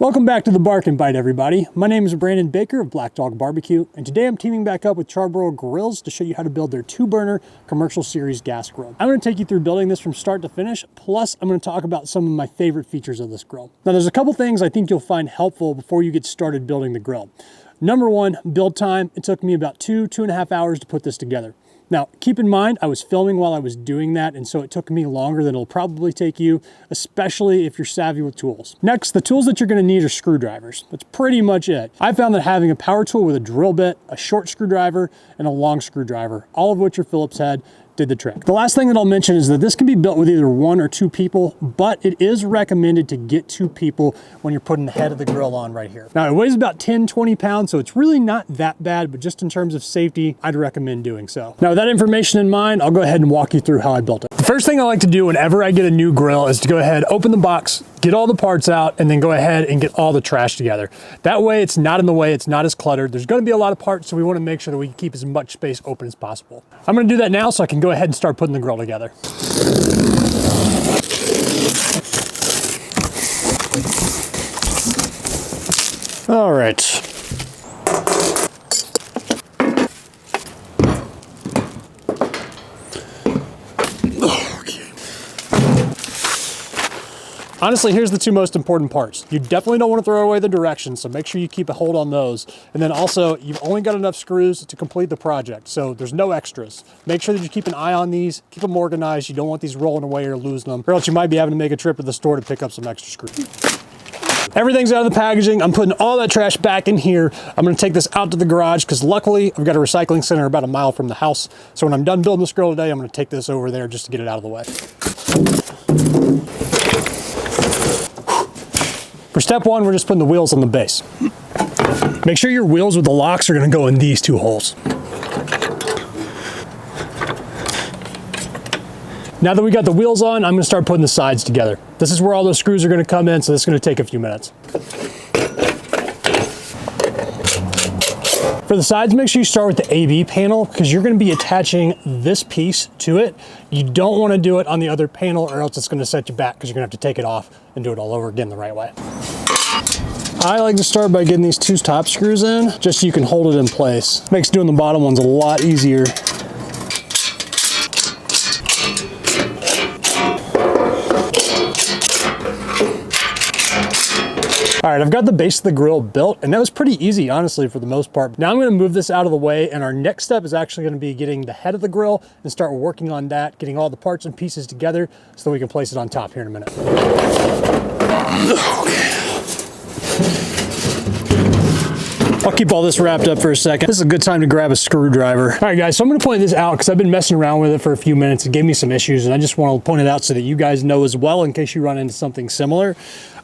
Welcome back to the Bark and Bite, everybody. My name is Brandon Baker of Black Dog Barbecue, and today I'm teaming back up with Charbroil Grills to show you how to build their 2-burner Commercial Series gas grill. I'm going to take you through building this from start to finish, plus I'm going to talk about some of my favorite features of this grill. Now, there's a couple things I think you'll find helpful before you get started building the grill. Number one, build time. It took me about 2.5 hours to put this together. Now, keep in mind, I was filming while I was doing that, and so it took me longer than it'll probably take you, especially if you're savvy with tools. Next, the tools that you're gonna need are screwdrivers. That's pretty much it. I found that having a power tool with a drill bit, a short screwdriver, and a long screwdriver, all of which are Phillips head, did the trick. The last thing that I'll mention is that this can be built with either 1 or 2 people, but it is recommended to get 2 people when you're putting the head of the grill on right here. Now, it weighs about 10-20 pounds, so it's really not that bad, but just in terms of safety, I'd recommend doing so. Now, with that information in mind, I'll go ahead and walk you through how I built it. The first thing I like to do whenever I get a new grill is to go ahead, open the box, get all the parts out, and then go ahead and get all the trash together. That way it's not in the way, it's not as cluttered. There's gonna be a lot of parts, so we wanna make sure that we can keep as much space open as possible. I'm gonna do that now so I can go ahead and start putting the grill together. All right. Honestly, here's the 2 most important parts. You definitely don't want to throw away the directions, so make sure you keep a hold on those. And then also, you've only got enough screws to complete the project, so there's no extras. Make sure that you keep an eye on these, keep them organized. You don't want these rolling away or losing them, or else you might be having to make a trip to the store to pick up some extra screws. Everything's out of the packaging. I'm putting all that trash back in here. I'm gonna take this out to the garage because luckily I've got a recycling center about 1 mile from the house. So when I'm done building this grill today, I'm gonna take this over there just to get it out of the way. For step 1, we're just putting the wheels on the base. Make sure your wheels with the locks are gonna go in these 2 holes. Now that we got the wheels on, I'm gonna start putting the sides together. This is where all those screws are gonna come in, so this is gonna take a few minutes. For the sides, make sure you start with the AB panel because you're gonna be attaching this piece to it. You don't wanna do it on the other panel or else it's gonna set you back because you're gonna have to take it off and do it all over again the right way. I like to start by getting these 2 top screws in, just so you can hold it in place. Makes doing the bottom ones a lot easier. All right, I've got the base of the grill built, and that was pretty easy, honestly, for the most part. Now I'm gonna move this out of the way, and our next step is actually gonna be getting the head of the grill and start working on that, getting all the parts and pieces together so that we can place it on top here in a minute. Okay. I'll keep all this wrapped up for a second. This is a good time to grab a screwdriver. All right, guys, so I'm gonna point this out because I've been messing around with it for a few minutes. It gave me some issues, and I just want to point it out so that you guys know as well in case you run into something similar.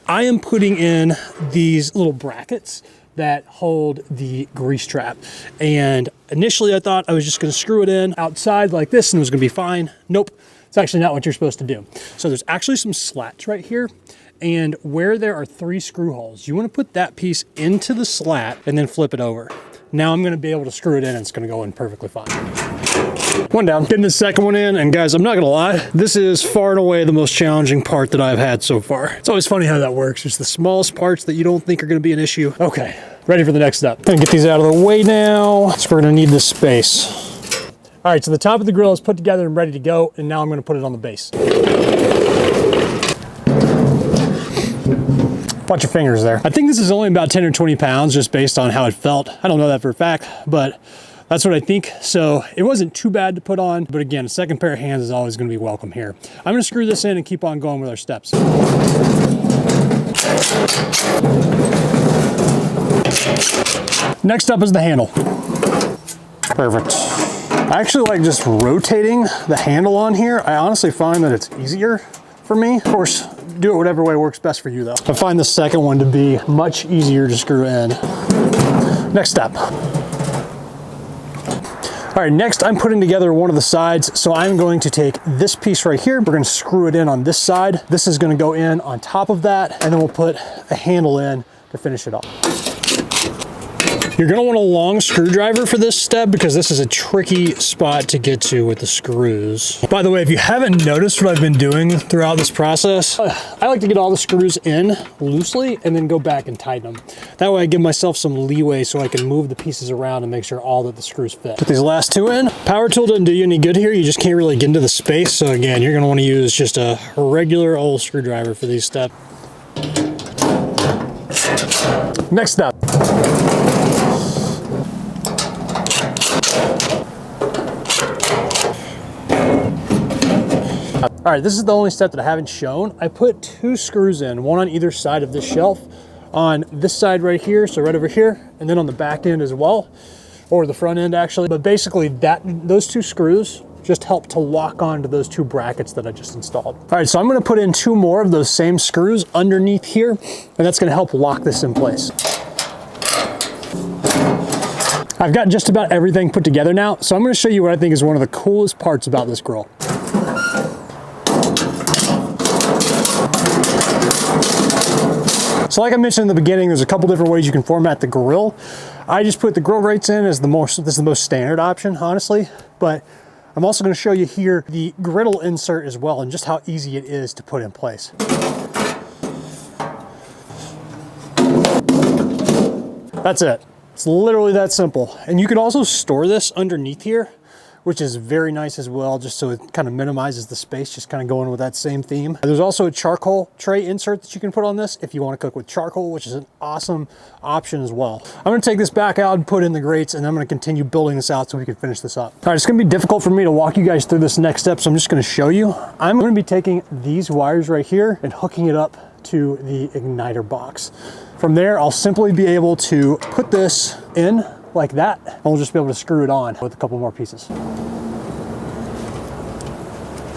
I am putting in these little brackets that hold the grease trap. And initially I thought I was just gonna screw it in outside like this and it was gonna be fine. Nope, it's actually not what you're supposed to do. So there's actually some slats right here. And where there are 3 screw holes, you wanna put that piece into the slat and then flip it over. Now I'm gonna be able to screw it in and it's gonna go in perfectly fine. One down, getting the second one in, and guys, I'm not gonna lie, this is far and away the most challenging part that I've had so far. It's always funny how that works. Just the smallest parts that you don't think are gonna be an issue. Okay, ready for the next step. Gonna get these out of the way now, so we're gonna need this space. All right, so the top of the grill is put together and ready to go, and now I'm gonna put it on the base. Watch your fingers there. I think this is only about 10 or 20 pounds just based on how it felt. I don't know that for a fact, but that's what I think. So it wasn't too bad to put on, but again, a second pair of hands is always gonna be welcome here. I'm gonna screw this in and keep on going with our steps. Next up is the handle. Perfect. I actually like just rotating the handle on here. I honestly find that it's easier for me. Of course, do it whatever way works best for you though. I find the second one to be much easier to screw in. Next step. All right, next I'm putting together one of the sides. So I'm going to take this piece right here. We're gonna screw it in on this side. This is gonna go in on top of that, and then we'll put a handle in to finish it off. You're gonna want a long screwdriver for this step because this is a tricky spot to get to with the screws. By the way, if you haven't noticed what I've been doing throughout this process, I like to get all the screws in loosely and then go back and tighten them. That way I give myself some leeway so I can move the pieces around and make sure all that the screws fit. Put these last two in. Power tool doesn't do you any good here. You just can't really get into the space. So again, you're gonna wanna use just a regular old screwdriver for these steps. Next step. All right, this is the only step that I haven't shown. I put two screws in, one on either side of this shelf, on this side right here, so right over here, and then on the back end as well, or the front end actually. But basically those two screws just help to lock onto those two brackets that I just installed. All right, so I'm gonna put in two more of those same screws underneath here, and that's gonna help lock this in place. I've got just about everything put together now, so I'm gonna show you what I think is one of the coolest parts about this grill. So like I mentioned in the beginning, there's a couple different ways you can format the grill. I just put the grill grates in as this is the most standard option, honestly, but I'm also gonna show you here the griddle insert as well and just how easy it is to put in place. That's it. It's literally that simple. And you can also store this underneath here, which is very nice as well, just so it kind of minimizes the space, just kind of going with that same theme. There's also a charcoal tray insert that you can put on this if you want to cook with charcoal, which is an awesome option as well. I'm gonna take this back out and put in the grates, and I'm gonna continue building this out so we can finish this up. All right, it's gonna be difficult for me to walk you guys through this next step, so I'm just gonna show you. I'm gonna be taking these wires right here and hooking it up to the igniter box. From there, I'll simply be able to put this in like that, and we'll just be able to screw it on with a couple more pieces.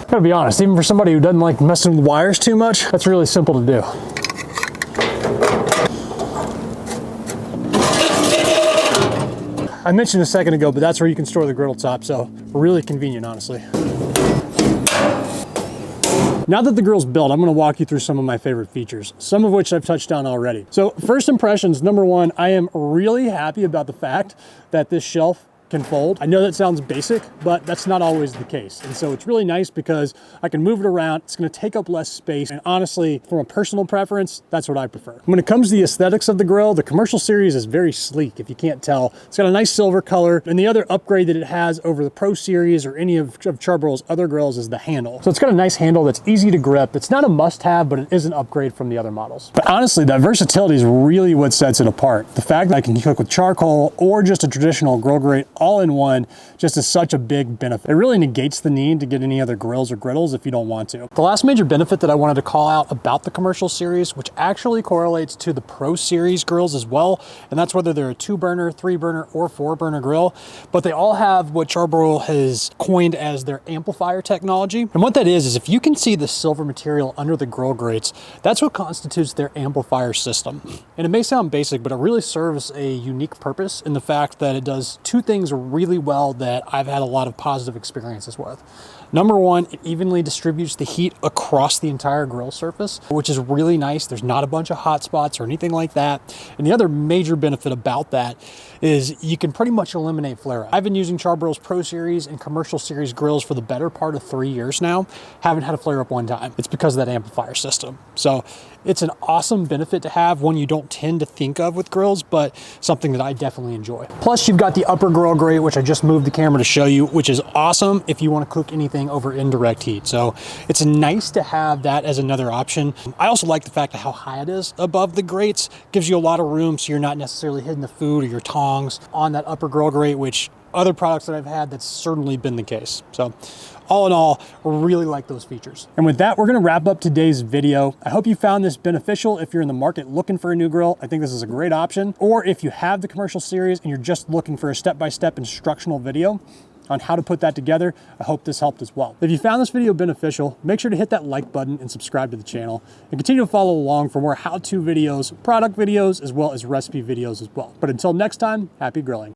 Gotta be honest, even for somebody who doesn't like messing with wires too much, that's really simple to do. I mentioned a second ago, but that's where you can store the griddle top, so really convenient, honestly. Now that the grill's built, I'm gonna walk you through some of my favorite features, some of which I've touched on already. So first impressions, number one, I am really happy about the fact that this shelf can fold. I know that sounds basic, but that's not always the case. And so it's really nice because I can move it around. It's gonna take up less space. And honestly, from a personal preference, that's what I prefer. When it comes to the aesthetics of the grill, the Commercial Series is very sleek, if you can't tell. It's got a nice silver color. And the other upgrade that it has over the Pro Series or any of Charbroil's other grills is the handle. So it's got a nice handle that's easy to grip. It's not a must-have, but it is an upgrade from the other models. But honestly, that versatility is really what sets it apart. The fact that I can cook with charcoal or just a traditional grill grate all in one just is such a big benefit. It really negates the need to get any other grills or griddles if you don't want to. The last major benefit that I wanted to call out about the Commercial Series, which actually correlates to the Pro Series grills as well, and that's whether they're a 2-burner, 3-burner, or 4-burner grill, but they all have what Charbroil has coined as their amplifier technology. And what that is if you can see the silver material under the grill grates, that's what constitutes their amplifier system. And it may sound basic, but it really serves a unique purpose in the fact that it does two things really well that I've had a lot of positive experiences with. Number one, it evenly distributes the heat across the entire grill surface, which is really nice. There's not a bunch of hot spots or anything like that. And the other major benefit about that is you can pretty much eliminate flare-up. I've been using Charbroil's Pro Series and Commercial Series grills for the better part of 3 years now. Haven't had a flare-up one time. It's because of that amplifier system. So it's an awesome benefit to have, one you don't tend to think of with grills, but something that I definitely enjoy. Plus, you've got the upper grill grate, which I just moved the camera to show you, which is awesome if you want to cook anything over indirect heat. So it's nice to have that as another option. I also like the fact of how high it is above the grates. Gives you a lot of room so you're not necessarily hitting the food or your tongs on that upper grill grate, which other products that I've had, that's certainly been the case. So all in all, really like those features. And with that, we're gonna wrap up today's video. I hope you found this beneficial if you're in the market looking for a new grill. I think this is a great option. Or if you have the Commercial Series and you're just looking for a step-by-step instructional video on how to put that together, I hope this helped as well. If you found this video beneficial, make sure to hit that like button and subscribe to the channel, and continue to follow along for more how-to videos, product videos, as well as recipe videos as well. But until next time, happy grilling.